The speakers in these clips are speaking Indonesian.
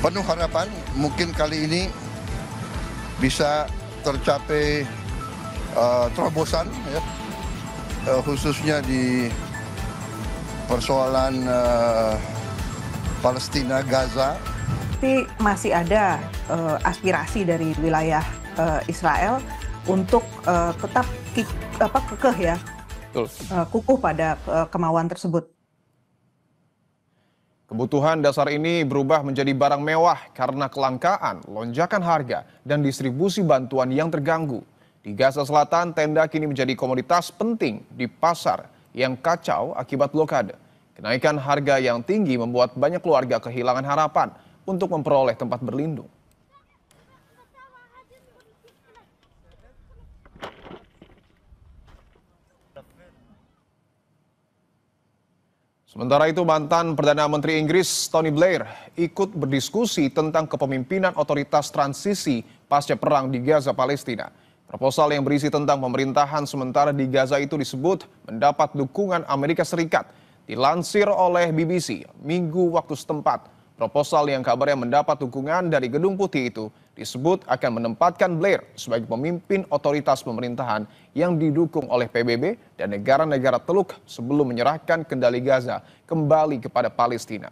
penuh harapan mungkin kali ini bisa tercapai terobosan ya, khususnya di persoalan Palestina, Gaza. Tapi masih ada aspirasi dari wilayah Israel untuk tetap kekeh ya, kukuh pada kemauan tersebut. Kebutuhan dasar ini berubah menjadi barang mewah karena kelangkaan, lonjakan harga, dan distribusi bantuan yang terganggu. Di Gaza Selatan, tenda kini menjadi komoditas penting di pasar yang kacau akibat blokade. Kenaikan harga yang tinggi membuat banyak keluarga kehilangan harapan untuk memperoleh tempat berlindung. Sementara itu, mantan Perdana Menteri Inggris Tony Blair ikut berdiskusi tentang kepemimpinan otoritas transisi pasca perang di Gaza, Palestina. Proposal yang berisi tentang pemerintahan sementara di Gaza itu disebut mendapat dukungan Amerika Serikat. Dilansir oleh BBC, Minggu waktu setempat, proposal yang kabarnya mendapat dukungan dari Gedung Putih itu disebut akan menempatkan Blair sebagai pemimpin otoritas pemerintahan yang didukung oleh PBB dan negara-negara Teluk sebelum menyerahkan kendali Gaza kembali kepada Palestina.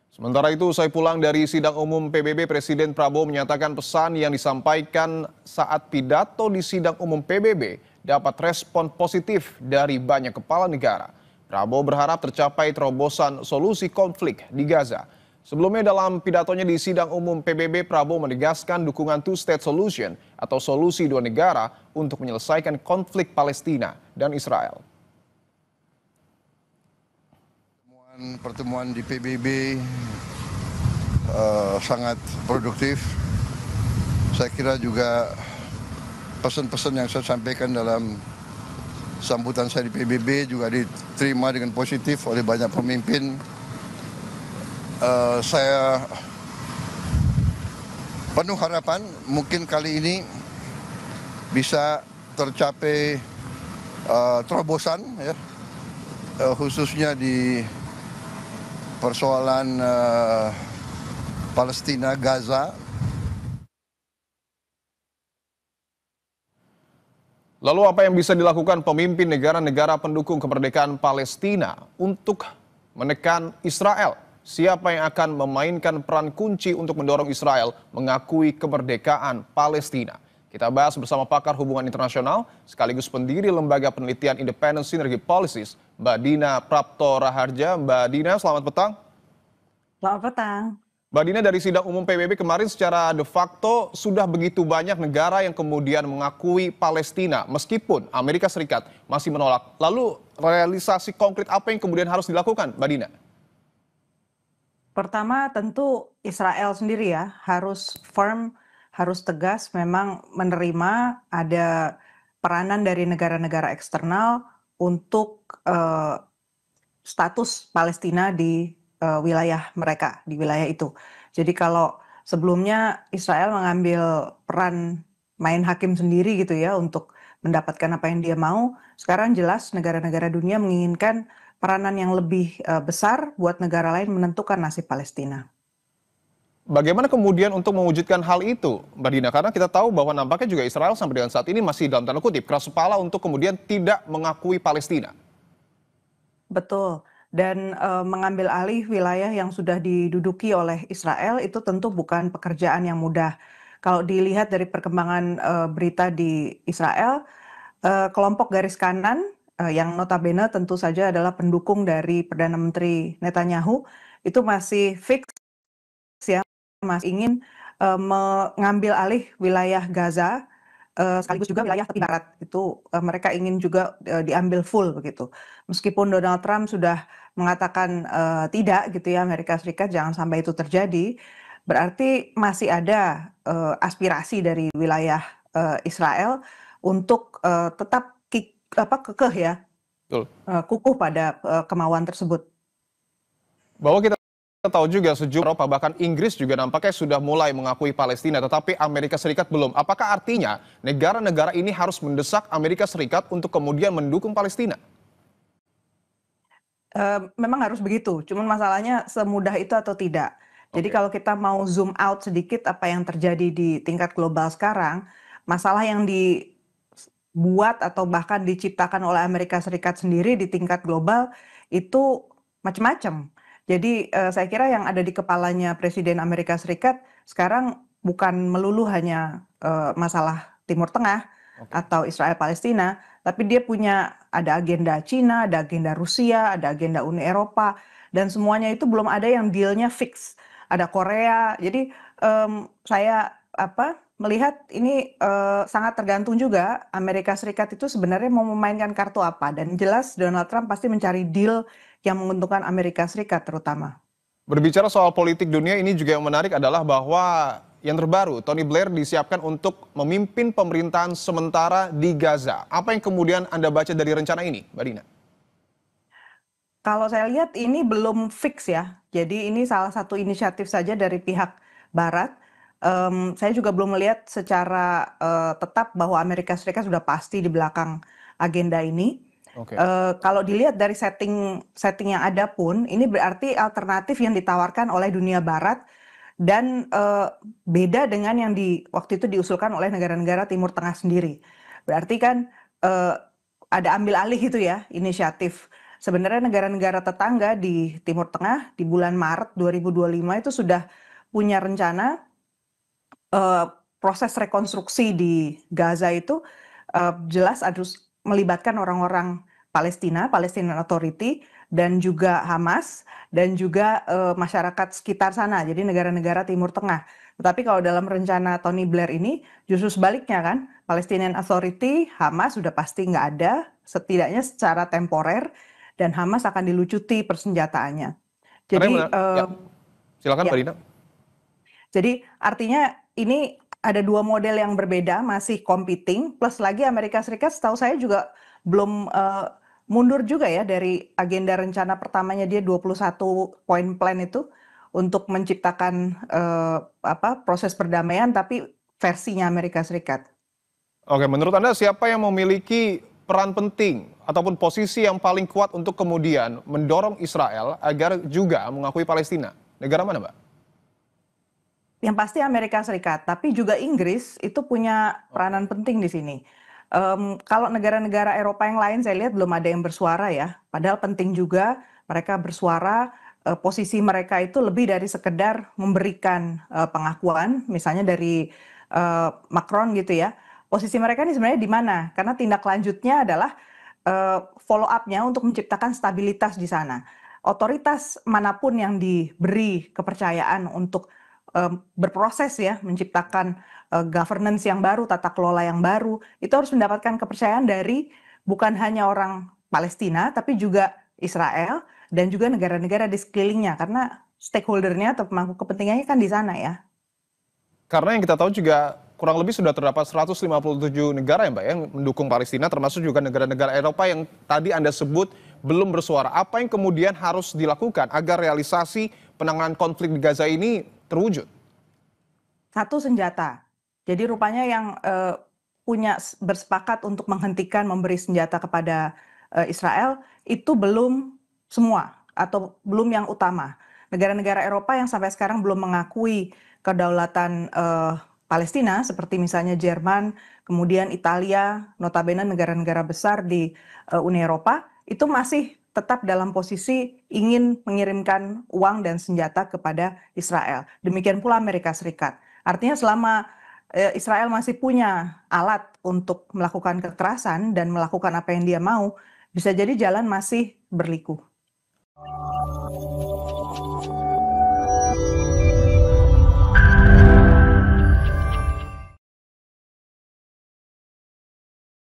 Sementara itu, usai pulang dari sidang umum PBB, Presiden Prabowo menyatakan pesan yang disampaikan saat pidato di sidang umum PBB dapat respon positif dari banyak kepala negara. Prabowo berharap tercapai terobosan solusi konflik di Gaza. Sebelumnya dalam pidatonya di sidang umum PBB, Prabowo menegaskan dukungan two-state solution atau solusi dua negara untuk menyelesaikan konflik Palestina dan Israel. Pertemuan di PBB sangat produktif. Saya kira juga pesan-pesan yang saya sampaikan dalam sambutan saya di PBB juga diterima dengan positif oleh banyak pemimpin. Saya penuh harapan mungkin kali ini bisa tercapai terobosan ya, khususnya di persoalan Palestina, Gaza. Lalu apa yang bisa dilakukan pemimpin negara-negara pendukung kemerdekaan Palestina untuk menekan Israel? Siapa yang akan memainkan peran kunci untuk mendorong Israel mengakui kemerdekaan Palestina? Kita bahas bersama pakar hubungan internasional sekaligus pendiri Lembaga Penelitian Independent Synergy Policies, Mbak Dina Prapto Raharja. Mbak Dina, selamat petang. Selamat petang. Mbak Dina, dari sidang umum PBB kemarin secara de facto sudah begitu banyak negara yang kemudian mengakui Palestina meskipun Amerika Serikat masih menolak. Lalu realisasi konkret apa yang kemudian harus dilakukan, Mbak Dina? Pertama tentu Israel sendiri ya harus firm, harus tegas memang menerima ada peranan dari negara-negara eksternal untuk status Palestina di wilayah mereka, di wilayah itu. Jadi kalau sebelumnya Israel mengambil peran main hakim sendiri gitu ya untuk mendapatkan apa yang dia mau, sekarang jelas negara-negara dunia menginginkan peranan yang lebih besar buat negara lain menentukan nasib Palestina. Bagaimana kemudian untuk mewujudkan hal itu, Mbak Dina? Karena kita tahu bahwa nampaknya juga Israel sampai dengan saat ini masih dalam tanda kutip keras kepala untuk kemudian tidak mengakui Palestina. Betul. Dan mengambil alih wilayah yang sudah diduduki oleh Israel itu tentu bukan pekerjaan yang mudah. Kalau dilihat dari perkembangan berita di Israel, kelompok garis kanan yang notabene tentu saja adalah pendukung dari Perdana Menteri Netanyahu itu masih fix ya, masih ingin mengambil alih wilayah Gaza sekaligus juga wilayah tepi barat itu mereka ingin juga diambil full begitu. Meskipun Donald Trump sudah mengatakan tidak gitu ya, Amerika Serikat jangan sampai itu terjadi, berarti masih ada aspirasi dari wilayah Israel untuk tetap kekeh ya, kukuh pada kemauan tersebut. Bahwa kita tahu juga sejumlah Eropa bahkan Inggris juga nampaknya sudah mulai mengakui Palestina, tetapi Amerika Serikat belum. Apakah artinya negara-negara ini harus mendesak Amerika Serikat untuk kemudian mendukung Palestina? Memang harus begitu, cuman masalahnya semudah itu atau tidak. Jadi Oke. kalau kita mau zoom out sedikit apa yang terjadi di tingkat global sekarang, masalah yang dibuat atau bahkan diciptakan oleh Amerika Serikat sendiri di tingkat global itu macam-macam. Jadi, saya kira yang ada di kepalanya Presiden Amerika Serikat sekarang bukan melulu hanya, masalah Timur Tengah Oke. atau Israel Palestina, tapi dia punya ada agenda Cina, ada agenda Rusia, ada agenda Uni Eropa, dan semuanya itu belum ada yang deal-nya fix. Ada Korea, jadi saya melihat ini sangat tergantung juga Amerika Serikat itu sebenarnya mau memainkan kartu apa, dan jelas Donald Trump pasti mencari deal yang menguntungkan Amerika Serikat terutama. Berbicara soal politik dunia, ini juga yang menarik adalah bahwa yang terbaru, Tony Blair disiapkan untuk memimpin pemerintahan sementara di Gaza. Apa yang kemudian Anda baca dari rencana ini, Mbak Dina? Kalau saya lihat ini belum fix ya, jadi ini salah satu inisiatif saja dari pihak barat. Saya juga belum melihat secara, tetap bahwa Amerika Serikat sudah pasti di belakang agenda ini. Oke. Kalau dilihat dari setting yang ada pun, ini berarti alternatif yang ditawarkan oleh dunia barat dan, beda dengan yang waktu itu diusulkan oleh negara-negara Timur Tengah sendiri. Berarti kan, eee, ada ambil alih itu ya, inisiatif. Sebenarnya negara-negara tetangga di Timur Tengah di bulan Maret 2025 itu sudah punya rencana, eee, proses rekonstruksi di Gaza itu, jelas harus melibatkan orang-orang Palestina, Palestinian Authority, dan juga Hamas, dan juga, masyarakat sekitar sana, jadi negara-negara Timur Tengah. Tetapi kalau dalam rencana Tony Blair ini justru sebaliknya kan, Palestinian Authority, Hamas sudah pasti nggak ada, setidaknya secara temporer, dan Hamas akan dilucuti persenjataannya. Karena yang Jadi, ya, silakan ya. Mbak Dina. Jadi artinya ini ada dua model yang berbeda masih competing, plus lagi Amerika Serikat setahu saya juga belum, mundur juga ya dari agenda rencana pertamanya dia 21 point plan itu untuk menciptakan, proses perdamaian tapi versinya Amerika Serikat. Oke, menurut Anda siapa yang memiliki peran penting ataupun posisi yang paling kuat untuk kemudian mendorong Israel agar juga mengakui Palestina? Negara mana, Mbak? Yang pasti Amerika Serikat, tapi juga Inggris itu punya Oke. peranan penting di sini. Kalau negara-negara Eropa yang lain saya lihat belum ada yang bersuara ya, padahal penting juga mereka bersuara, posisi mereka itu lebih dari sekedar memberikan, pengakuan misalnya dari, Macron gitu ya. Posisi mereka ini sebenarnya di mana? Karena tindak lanjutnya adalah, follow up-nya untuk menciptakan stabilitas di sana. Otoritas manapun yang diberi kepercayaan untuk berproses ya, menciptakan, governance yang baru, tata kelola yang baru, itu harus mendapatkan kepercayaan dari bukan hanya orang Palestina, tapi juga Israel dan juga negara-negara di sekelilingnya, karena stakeholder-nya atau pemangku kepentingannya kan di sana ya. Karena yang kita tahu juga kurang lebih sudah terdapat 157 negara ya Mbak yang mendukung Palestina, termasuk juga negara-negara Eropa yang tadi Anda sebut belum bersuara. Apa yang kemudian harus dilakukan agar realisasi penanganan konflik di Gaza ini terwujud? Satu, senjata. Jadi rupanya yang, bersepakat untuk menghentikan memberi senjata kepada, Israel, itu belum semua atau belum yang utama. Negara-negara Eropa yang sampai sekarang belum mengakui kedaulatan, Palestina seperti misalnya Jerman, kemudian Italia, notabene negara-negara besar di, Uni Eropa, itu masih tetap dalam posisi ingin mengirimkan uang dan senjata kepada Israel. Demikian pula Amerika Serikat. Artinya selama, Israel masih punya alat untuk melakukan kekerasan dan melakukan apa yang dia mau, bisa jadi jalan masih berliku.